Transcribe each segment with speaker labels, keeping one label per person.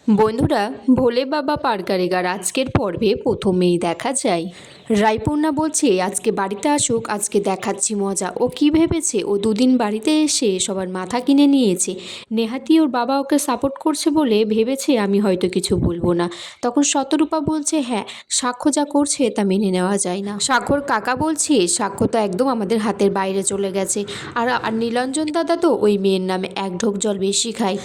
Speaker 1: বন্ধুরা, ভোলে বাবা পার কারিগর আজকের পর্বে প্রথমেই দেখা যায় রায়পূর্ণা বলছে আজকে বাড়িতে আসুক, আজকে দেখাচ্ছি মজা। ও কি ভেবেছে ও দুদিন বাড়িতে এসে সবার মাথা কিনে নিয়েছে। নেহাতি ওর বাবা ওকে সাপোর্ট করছে বলে ভেবেছে আমি হয়তো কিছু বলবো না। তখন শতরূপা বলছে হ্যাঁ, সাক্ষ্য যা করছে তা মেনে নেওয়া যায় না। সাক্ষর কাকা বলছে সাক্ষ্য তো একদম আমাদের হাতের বাইরে চলে গেছে, আর আর নীলাঞ্জন দাদা তো ওই মেয়ের নামে এক ঢোক জল বেশি খায়।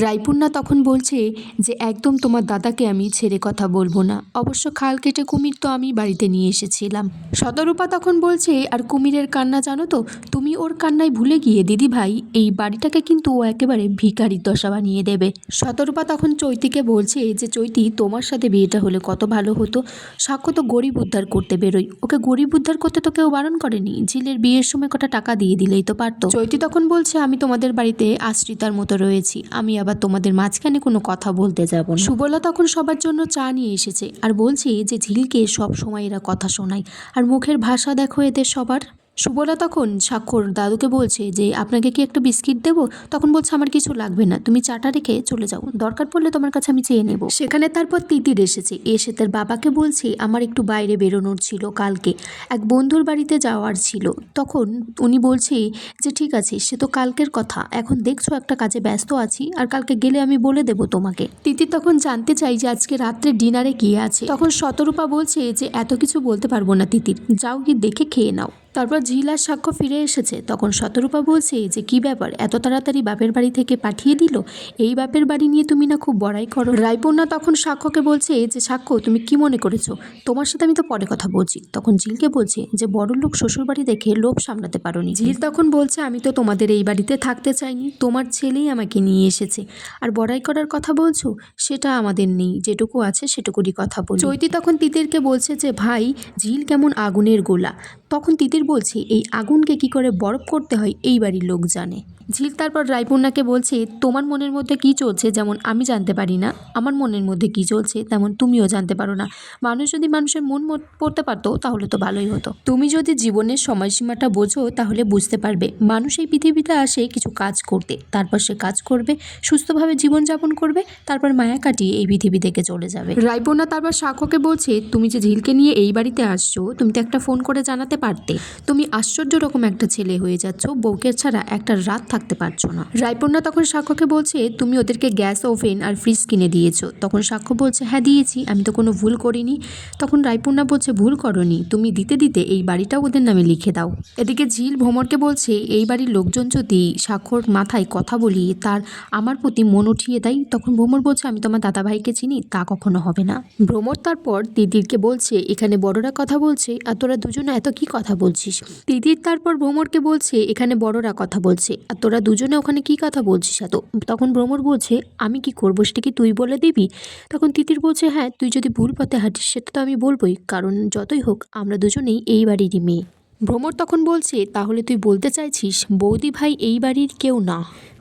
Speaker 1: রায়পূর্ণা তখন বলছে যে একদম তোমার দাদাকে আমি ছেড়ে কথা বলবো না। অবশ্য খাল কেটে কুমির তো আমি বাড়িতে নিয়ে এসেছিলাম। শতরূপা তখন বলছে আর কুমিরের কান্না জানো তো, তুমি ওর কান্নায় ভুলে গিয়ে দিদি ভাই এই বাড়িটাকে কিন্তু ও একেবারে ভিখারির দশা বানিয়ে দেবে। শতরূপা তখন চৈতিকে বলছে যে চৈতি, তোমার সাথে বিয়েটা হলে কত ভালো হতো। সাক্ষ্য তো গরিব উদ্ধার করতে বেরোয়, ওকে গরিব উদ্ধার করতে তো কেউ বারণ করেনি। ঝিলের বিয়ের সময় কটা টাকা দিয়ে দিলেই তো পারতো। চৈতি তখন বলছে আমি তোমাদের বাড়িতে আশ্রিতার মতো রয়েছি, আমি আবার তোমাদের মাঝখানে কোনো কথা বলতে যাব না। সুবলা তখন সবার জন্য চা নিয়ে এসেছে আর বলছে যে ঝিলকে সব সময় এরা কথা শোনায়, আর মুখের ভাষা দেখো এদের সবার। সুবলা তখন সাক্ষর দাদুকে বলছে যে আপনাকে কি একটা বিস্কিট দেবো? তখন বলছে আমার কিছু লাগবে না, তুমি চাটা রেখে চলে যাও, দরকার পড়লে তোমার কাছে আমি চেয়ে নেব। সেখানে তারপর তিতির এসেছে, এসে তার বাবাকে বলছে আমার একটু বাইরে বেরোনোর ছিল, কালকে এক বন্ধুর বাড়িতে যাওয়ার ছিল। তখন উনি বলছে যে ঠিক আছে, সে তো কালকের কথা, এখন দেখছো একটা কাজে ব্যস্ত আছি, আর কালকে গেলে আমি বলে দেবো তোমাকে। তিতির তখন জানতে চাই যে আজকে রাত্রে ডিনারে কি আছে। তখন শতরূপা বলছে যে এত কিছু বলতে পারবো না তিতির, যাও গিয়ে দেখে খেয়ে নাও। তারপর ঝিল আর সাক্ষ্য ফিরে এসেছে। তখন শতরূপা বলছে যে কি ব্যাপার, এত তাড়াতাড়ি বাপের বাড়ি থেকে পাঠিয়ে দিল, এই বাপের বাড়ি নিয়ে তুমি না খুব বড়াই করো। রায়পূর্ণা তখন সাক্ষ্যকে বলছে যে সাক্ষ্য তুমি কি মনে করেছো, তোমার সাথে আমি তো পরে কথা বলছি। তখন ঝিলকে বলছে যে বড় লোক শ্বশুর বাড়ি দেখে লোভ সামলাতে পারোনি। ঝিল তখন বলছে আমি তো তোমাদের এই বাড়িতে থাকতে চাইনি, তোমার ছেলেই আমাকে নিয়ে এসেছে, আর বড়াই করার কথা বলছো সেটা আমাদের নেই, যেটুকু আছে সেটুকুরই কথা বল। চৈতি তখন তিতিরকে বলছে যে ভাই ঝিল কেমন আগুনের গোলা। তখন তিতির বলছে এই আগুনকে কি করে বরফ করতে হয় এই বাড়ির লোক জানে। ঝিল তারপর রায়পূর্ণাকে বলছে তোমার মনের মধ্যে কি চলছে যেমন আমি জানতে পারি না, আমার মনের মধ্যে কি চলছে তেমন তুমিও জানতে পারো না। মানুষ যদি মানুষের মন পড়তে পারতো তাহলে তো ভালোই হতো। তুমি যদি জীবনের সময়সীমাটা বোঝো তাহলে বুঝতে পারবে মানুষ এই পৃথিবীতে আসে কিছু কাজ করতে, তারপর সে কাজ করবে, সুস্থভাবে জীবনযাপন করবে, তারপর মায়া কাটিয়ে এই পৃথিবী থেকে চলে যাবে। রায়পূর্ণা তারপর সাক্ষ্যকে বলছে তুমি যে ঝিলকে নিয়ে এই বাড়িতে আসছো, তুমি তো একটা ফোন করে জানাতে পারতে। তুমি আশ্চর্য রকম একটা ছেলে হয়ে যাচ্ছ, বউকে ছাড়া একটা রাত থাকতে পারছো না। রায়পূর্ণা তখন সাক্ষ্যকে বলছে তুমি ওদেরকে গ্যাস ওভেন আর ফ্রিজ কিনে দিয়েছো। তখন সাক্ষ্য বলছে হ্যাঁ দিয়েছি, আমি তো কোনো ভুল করিনি। তখন রায়পূর্ণা বলছে ভুল করনি, তুমি দিতে দিতে এই বাড়িটাও ওদের নামে লিখে দাও। এদিকে ঝিল ভ্রমরকে বলছে এই বাড়ির লোকজন যদি সাক্ষ্যর মাথায় কথা বলিয়ে তার আমার প্রতি মন উঠিয়ে দেয়। তখন ভ্রমর বলছে আমি তোমার দাদাভাইকে চিনি, তা কখনো হবে না। ভ্রমর তারপর তিতিরকে বলছে এখানে বড়রা কথা বলছে আর তোরা দুজনে এত কি কথা বলছিস। তিতির তারপর ভ্রমরকে বলছে এখানে বড়রা কথা বলছে আর তোরা দুজনে ওখানে কি কথা বলছিস এত। তখন ভ্রমর বলছে আমি কি করবো সেটা কি তুই বলে দিবি। তখন তিতির বলছে হ্যাঁ, তুই যদি ভুল পথে হাঁটিস সেটা তো আমি বলবোই, কারণ যতই হোক আমরা দুজনেই এই বাড়িরই মেয়ে। ভ্রমর তখন বলছে তাহলে তুই বলতে চাইছিস বৌদি ভাই এই বাড়ির কেউ না।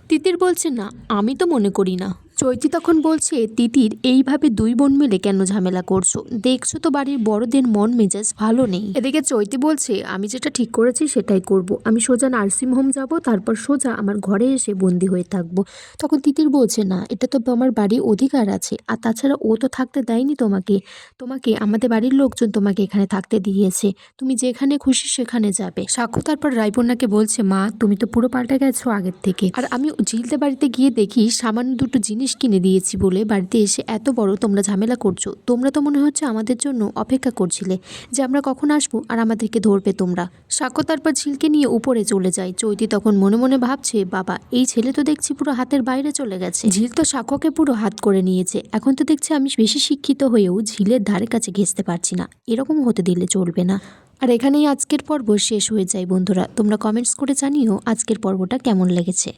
Speaker 1: তিতির বলছে না, আমি তো মনে করি না। চৈতি তখন বলছে তিতির এইভাবে দুই বোন মিলে কেন ঝামেলা করছো, দেখছো তো বাড়ির বড়দের মন মেজাজ ভালো নেই। এদিকে চৈতি বলছে আমি যেটা ঠিক করেছি সেটাই করব, আমি সোজা নার্সিং হোম যাব, তারপর সোজা আমার ঘরে এসে বন্দি হয়ে থাকবো। তখন তিতির বলছে না, এটা তো আমার বাড়ির অধিকার আছে, আর তাছাড়া ও তো থাকতে দেয়নি তোমাকে, তোমাকে আমাদের বাড়ির লোকজন তোমাকে এখানে থাকতে দিয়েছে, তুমি যেখানে খুশি সেখানে যাবে। সাক্ষ্য তারপর রায়পূর্ণাকে বলছে মা তুমি তো পুরো পাল্টে গেছো আগের থেকে, আর আমি ঝিলতে বাড়িতে গিয়ে দেখি সামান্য দুটো জিনিস কিনে দিয়েছি বলে বাড়িতে এসে এত বড় তোমরা ঝামেলা করছো। তোমরা তো মনে হচ্ছে আমাদের জন্য অপেক্ষা করছিলে যে আমরা কখন আসবো আর আমাদেরকে ধরবে তোমরা। সাক্ষ্য তারপর ঝিলকে নিয়ে উপরে চলে যায়। চৈতি তখন মনে মনে ভাবছে বাবা এই ছেলে তো দেখছি পুরো হাতের বাইরে চলে গেছে। ঝিল তো সাক্ষ্যকে পুরো হাত করে নিয়েছে, এখন তো দেখছি আমি বেশি শিক্ষিত হয়েও ঝিলের ধারে কাছে ঘেঁচতে পারছি না, এরকম হতে দিলে চলবে না। আর এখানেই আজকের পর্ব শেষ হয়ে যায়। বন্ধুরা তোমরা কমেন্টস করে জানিও আজকের পর্বটা কেমন লেগেছে।